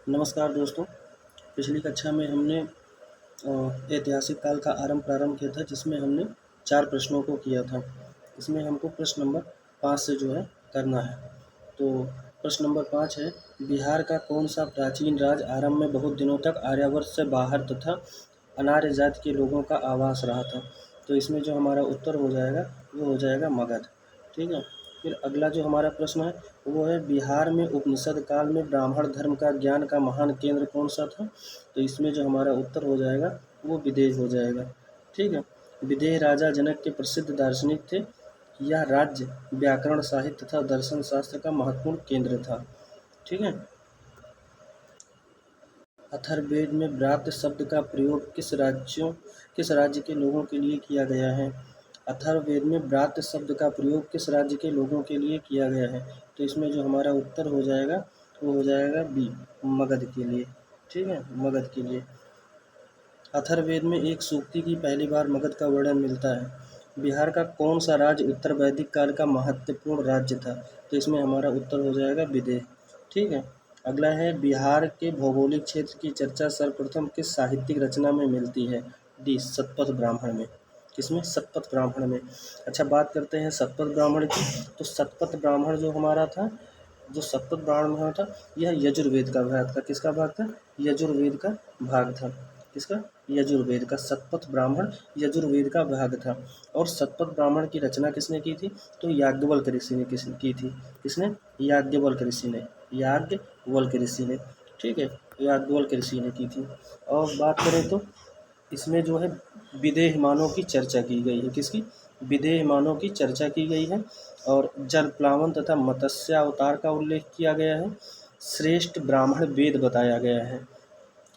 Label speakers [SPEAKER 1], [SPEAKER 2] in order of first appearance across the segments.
[SPEAKER 1] नमस्कार दोस्तों। पिछली कक्षा में हमने ऐतिहासिक काल का प्रारंभ किया था, जिसमें हमने 4 प्रश्नों को किया था। इसमें हमको प्रश्न नंबर 5 से जो है करना है। तो प्रश्न नंबर 5 है, बिहार का कौन-सा प्राचीन राज्य आरंभ में बहुत दिनों तक आर्यावर्त से बाहर तथा अनार्य जाति के लोगों का आवास रहा था? तो इसमें जो हमारा उत्तर हो जाएगा, वो हो जाएगा मगध। ठीक है। फिर अगला जो हमारा प्रश्न है, वो है बिहार में उपनिषद काल में ब्राह्मण धर्म का ज्ञान का महान केंद्र कौन सा था? तो इसमें जो हमारा उत्तर हो जाएगा, वो विदेह हो जाएगा। ठीक है। विदेह राजा जनक के प्रसिद्ध दार्शनिक थे। यह राज्य व्याकरण, साहित्य तथा दर्शन शास्त्र का महत्वपूर्ण केंद्र था। ठीक है। अथर्ववेद में व्रात्य शब्द का प्रयोग किस राज्य के लोगों के लिए किया गया है? अथर्ववेद में व्रात्य शब्द का प्रयोग किस राज्य के लोगों के लिए किया गया है? तो इसमें जो हमारा उत्तर हो जाएगा, वो हो जाएगा बी, मगध के लिए। ठीक है, मगध के लिए। अथर्ववेद में एक सूक्ति की पहली बार मगध का वर्णन मिलता है। बिहार का कौन सा राज्य उत्तर वैदिक काल का महत्वपूर्ण राज्य था? तो इसमें हमारा उत्तर हो जाएगा विदेह। ठीक है। अगला है, बिहार के भौगोलिक क्षेत्र की चर्चा सर्वप्रथम किस साहित्यिक रचना में मिलती है? डी, शतपथ ब्राह्मण में। किसमें? शतपथ ब्राह्मण में। अच्छा, बात करते हैं शतपथ ब्राह्मण की। तो शतपथ ब्राह्मण जो हमारा था, जो शतपथ ब्राह्मण था, यह यजुर्वेद का भाग था। किसका भाग था? यजुर्वेद का भाग था। किसका? यजुर्वेद का। शतपथ ब्राह्मण यजुर्वेद का भाग था। और शतपथ ब्राह्मण की रचना किसने की थी? तो याज्ञवल्क्य ऋषि ने की थी। किसने? याज्ञवल्क्य ऋषि ने। याज्ञवल्क्य ऋषि ने। ठीक है, याज्ञवल्क्य ऋषि ने की थी। और बात करें तो इसमें जो है विदेहमानों की चर्चा की गई है। किसकी? विदेहमानों की चर्चा की गई है। और जल प्लावन तथा मत्स्य अवतार का उल्लेख किया गया है। श्रेष्ठ ब्राह्मण वेद बताया गया है।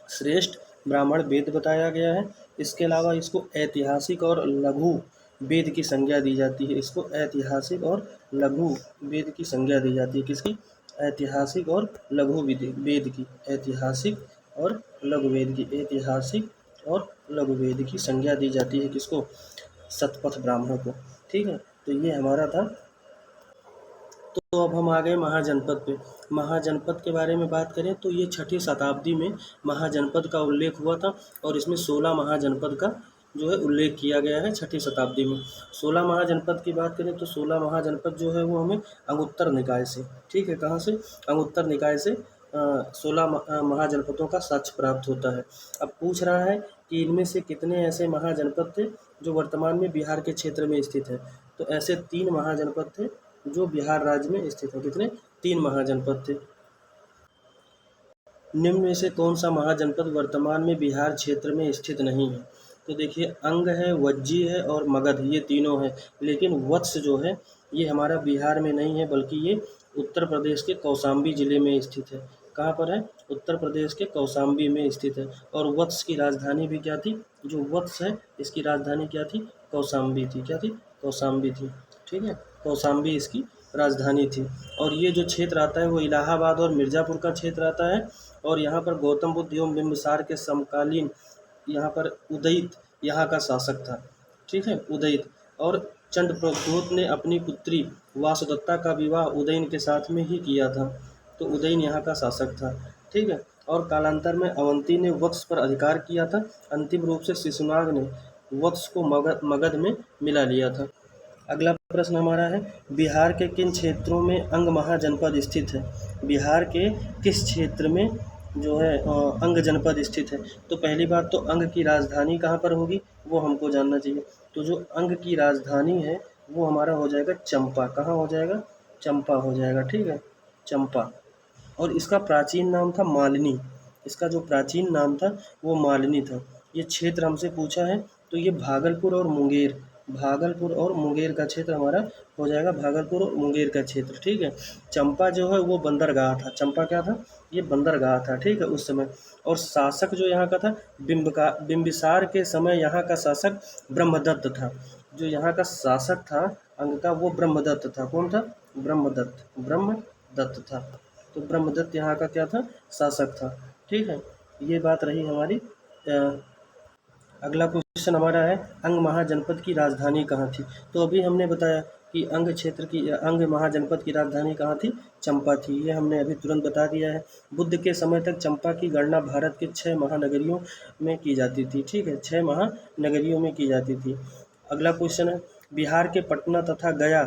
[SPEAKER 1] श्रेष्ठ ब्राह्मण वेद बताया गया है। इसके अलावा इसको ऐतिहासिक और लघु वेद की संज्ञा दी जाती है। इसको ऐतिहासिक और लघु वेद की संज्ञा दी जाती है। किसकी? ऐतिहासिक और लघु वेद की। ऐतिहासिक और लघु वेद की। ऐतिहासिक और लघु वेद की संज्ञा दी जाती है। किसको? शतपथ ब्राह्मण को। ठीक है। तो ये हमारा था। तो अब हम आ गए महाजनपद पे। महाजनपद के बारे में बात करें तो ये 6ठी शताब्दी में महाजनपद का उल्लेख हुआ था। और इसमें 16 महाजनपद का जो है उल्लेख किया गया है 6ठी शताब्दी में। 16 महाजनपद की बात करें तो 16 महाजनपद जो है वो हमें अंगुत्तर निकाय से, ठीक है, कहाँ से? अंगुत्तर निकाय से 16 महाजनपदों का साक्ष्य प्राप्त होता है। अब पूछ रहा है कि इनमें से कितने ऐसे महाजनपद थे जो वर्तमान में बिहार के क्षेत्र में स्थित है? तो ऐसे 3 महाजनपद थे जो बिहार राज्य में स्थित है। कितने? 3 महाजनपद थे। निम्न में से कौन सा महाजनपद वर्तमान में बिहार क्षेत्र में स्थित नहीं है? तो देखिए, अंग है, वज्जी है और मगध, ये तीनों हैं। लेकिन वत्स जो है ये हमारा बिहार में नहीं है, बल्कि ये उत्तर प्रदेश के कौशाम्बी जिले में स्थित है। कहाँ पर है? उत्तर प्रदेश के कौशाम्बी में स्थित है। और वत्स की राजधानी भी क्या थी? जो वत्स है इसकी राजधानी क्या थी? कौशाम्बी थी। क्या थी? कौशाम्बी थी। ठीक है, कौशाम्बी इसकी राजधानी थी। और ये जो क्षेत्र आता है वो इलाहाबाद और मिर्ज़ापुर का क्षेत्र आता है। और यहाँ पर गौतम बुद्ध एवं बिंबिसार के समकालीन यहाँ पर उदयित यहाँ का शासक था। ठीक है, उदयित। और चंद्रप्रद्योत ने अपनी पुत्री वासुदत्ता का विवाह उदयन के साथ में ही किया था। तो उदयन यहाँ का शासक था। ठीक है। और कालांतर में अवंती ने वत्स पर अधिकार किया था। अंतिम रूप से शिशुनाग ने वत्स को मगध में मिला लिया था। अगला प्रश्न हमारा है, बिहार के किन क्षेत्रों में अंग महाजनपद स्थित है? बिहार के किस क्षेत्र में जो है अंग जनपद स्थित है? तो पहली बात तो अंग की राजधानी कहाँ पर होगी वो हमको जानना चाहिए। तो जो अंग की राजधानी है वो हमारा हो जाएगा चंपा। कहाँ हो जाएगा? चंपा हो जाएगा। ठीक है, चंपा। और इसका प्राचीन नाम था मालिनी। इसका जो प्राचीन नाम था वो मालिनी था। ये क्षेत्र हमसे पूछा है तो ये भागलपुर और मुंगेर का क्षेत्र हमारा हो जाएगा। भागलपुर और मुंगेर का क्षेत्र। ठीक है। चंपा जो है वो बंदरगाह था। चंपा क्या था? ये बंदरगाह था। ठीक है, उस समय। और शासक जो यहाँ का था बिंबिसार के समय यहाँ का शासक ब्रह्मदत्त था। जो यहाँ का शासक था अंग का वो ब्रह्मदत्त था। कौन था? ब्रह्मदत्त था। तो ब्रह्मदत्त यहाँ का क्या था? शासक था। ठीक है, ये बात रही हमारी। अगला क्वेश्चन हमारा है, अंग महाजनपद की राजधानी कहाँ थी? तो अभी हमने बताया कि अंग क्षेत्र की अंग महाजनपद की राजधानी कहाँ थी? चंपा थी। ये हमने अभी तुरंत बता दिया है। बुद्ध के समय तक चंपा की गणना भारत के 6 महानगरियों में की जाती थी। ठीक है, 6 महानगरियों में की जाती थी। अगला क्वेश्चन है, बिहार के पटना तथा गया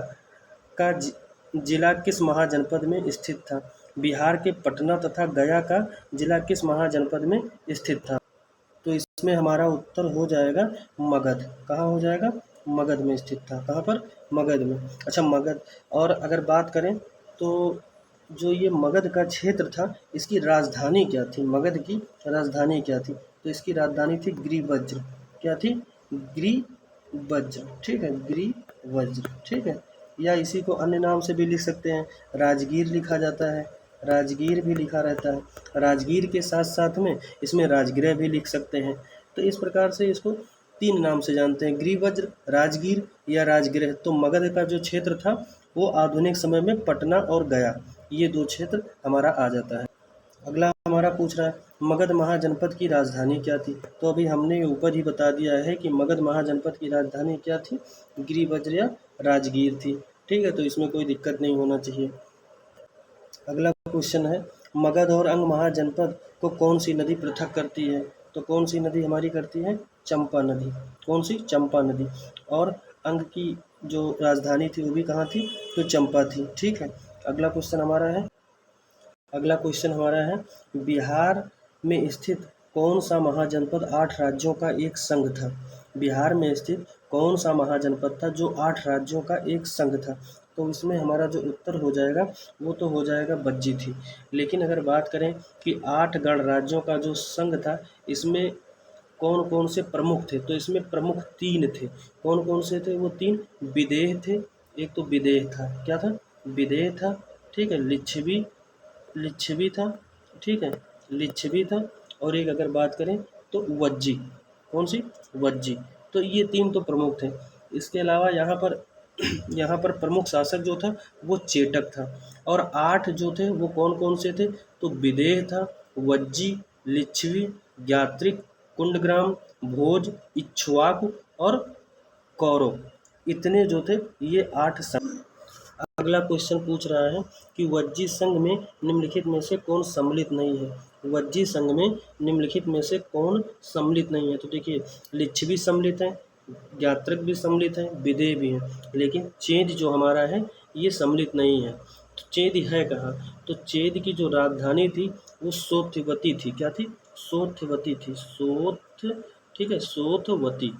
[SPEAKER 1] का जिला किस महाजनपद में स्थित था? बिहार के पटना तथा गया का जिला किस महाजनपद में स्थित था? तो इसमें हमारा उत्तर हो जाएगा मगध। कहाँ हो जाएगा? मगध में स्थित था। कहाँ पर? मगध में। अच्छा, मगध। और अगर बात करें तो जो ये मगध का क्षेत्र था, इसकी राजधानी क्या थी? मगध की राजधानी क्या थी? तो इसकी राजधानी थी गिरिवज्र। क्या थी? गिरिवज्र। ठीक है, गिरिवज्र। ठीक है, या इसी को अन्य नाम से भी लिख सकते हैं, राजगीर लिखा जाता है, राजगीर भी लिखा रहता है। राजगीर के साथ साथ में इसमें राजगृह भी लिख सकते हैं। तो इस प्रकार से इसको 3 नाम से जानते हैं, गिरिवज्र, राजगीर या राजगृह। तो मगध का जो क्षेत्र था वो आधुनिक समय में पटना और गया, ये 2 क्षेत्र हमारा आ जाता है। अगला हमारा पूछ रहा है, मगध महाजनपद की राजधानी क्या थी? तो अभी हमने ऊपर ही बता दिया है कि मगध महाजनपद की राजधानी क्या थी? गिरिवज्र या राजगीर थी। ठीक है, तो इसमें कोई दिक्कत नहीं होना चाहिए। अगला क्वेश्चन है, मगध और अंग महाजनपद को कौन सी नदी पृथक करती है? तो कौन सी नदी हमारी करती है? चंपा नदी। कौन सी? चंपा नदी। और अंग की जो राजधानी थी वो भी कहाँ थी? तो चंपा थी। ठीक है, अगला क्वेश्चन हमारा है, बिहार में स्थित कौन सा महाजनपद 8 राज्यों का एक संघ था? बिहार में स्थित कौन सा महाजनपद था जो 8 राज्यों का एक संघ था? तो इसमें हमारा जो उत्तर हो जाएगा वो तो हो जाएगा बज्जी थी। लेकिन अगर बात करें कि 8 गणराज्यों का जो संघ था, इसमें कौन कौन से प्रमुख थे? तो इसमें प्रमुख 3 थे। कौन कौन से थे वो 3? विदेह थे, एक तो विदेह था। क्या था? विदेह था। ठीक है, लिच्छवी था। ठीक है, लिच्छवी था। और एक अगर बात करें तो वज्जी। कौन सी? वज्जी। तो ये 3 तो प्रमुख थे। इसके अलावा यहाँ पर प्रमुख शासक जो था वो चेटक था। और 8 जो थे वो कौन कौन से थे? तो विदेह था, वज्जी, लिच्छवी, ज्ञात्रिक, कुंडग्राम, भोज, इक्ष्वाकु और कौरव। इतने जो थे ये 8 संघ। अगला क्वेश्चन पूछ रहा है कि वज्जी संघ में निम्नलिखित में से कौन सम्मिलित नहीं है? वज्जी संघ में निम्नलिखित में से कौन सम्मिलित नहीं है? तो देखिए, लिच्छवी सम्मिलित है, ज्ञात्रक भी सम्मिलित है, विदेह भी है, लेकिन चेद जो हमारा है ये सम्मिलित नहीं है। तो चेद है कहाँ? तो चेद की जो राजधानी थी वो सोथवती थी। क्या थी? सोथवती थी। ठीक है, सोथवती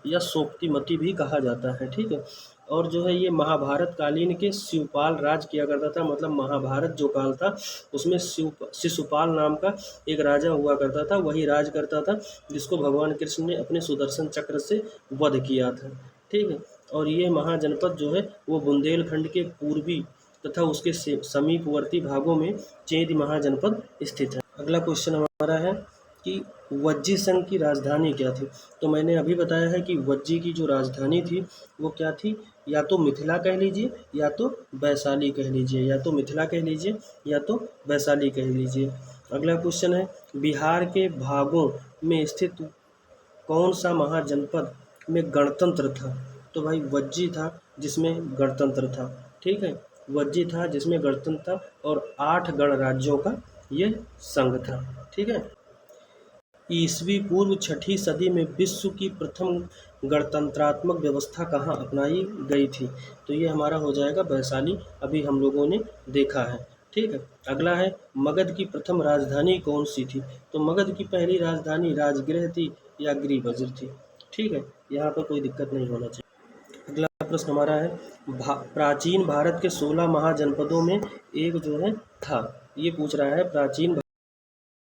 [SPEAKER 1] या सोक्तिमती भी कहा जाता है। ठीक है, और जो है ये महाभारत कालीन के शिवपाल राज किया करता था। मतलब महाभारत जो काल था उसमें शिशुपाल नाम का एक राजा हुआ करता था, वही राज करता था जिसको भगवान कृष्ण ने अपने सुदर्शन चक्र से वध किया था। ठीक है, और ये महाजनपद जो है वो बुंदेलखंड के पूर्वी तथा उसके समीपवर्ती भागों में चेद महाजनपद स्थित है। अगला क्वेश्चन हमारा है कि वज्जी संघ की राजधानी क्या थी? तो मैंने अभी बताया है कि वज्जी की जो राजधानी थी वो क्या थी? या तो मिथिला कह लीजिए या तो वैशाली कह लीजिए, या तो मिथिला कह लीजिए या तो वैशाली कह लीजिए। अगला क्वेश्चन है, बिहार के भागों में स्थित कौन सा महाजनपद में गणतंत्र था? तो भाई वज्जी था जिसमें गणतंत्र था। ठीक है, वज्जी था जिसमें गणतंत्र था और 8 गणराज्यों का ये संघ था। ठीक है, ईसवी पूर्व 6ठी सदी में विश्व की प्रथम गणतंत्रात्मक व्यवस्था कहाँ अपनाई गई थी? तो ये हमारा हो जाएगा वैशाली, अभी हम लोगों ने देखा है। ठीक है, अगला है, मगध की प्रथम राजधानी कौन सी थी? तो मगध की पहली राजधानी राजगृह थी या गिरिवज्र थी। ठीक है, यहाँ पर कोई दिक्कत नहीं होना चाहिए। अगला प्रश्न हमारा है, प्राचीन भारत के 16 महाजनपदों में एक जो है था, ये पूछ रहा है प्राचीन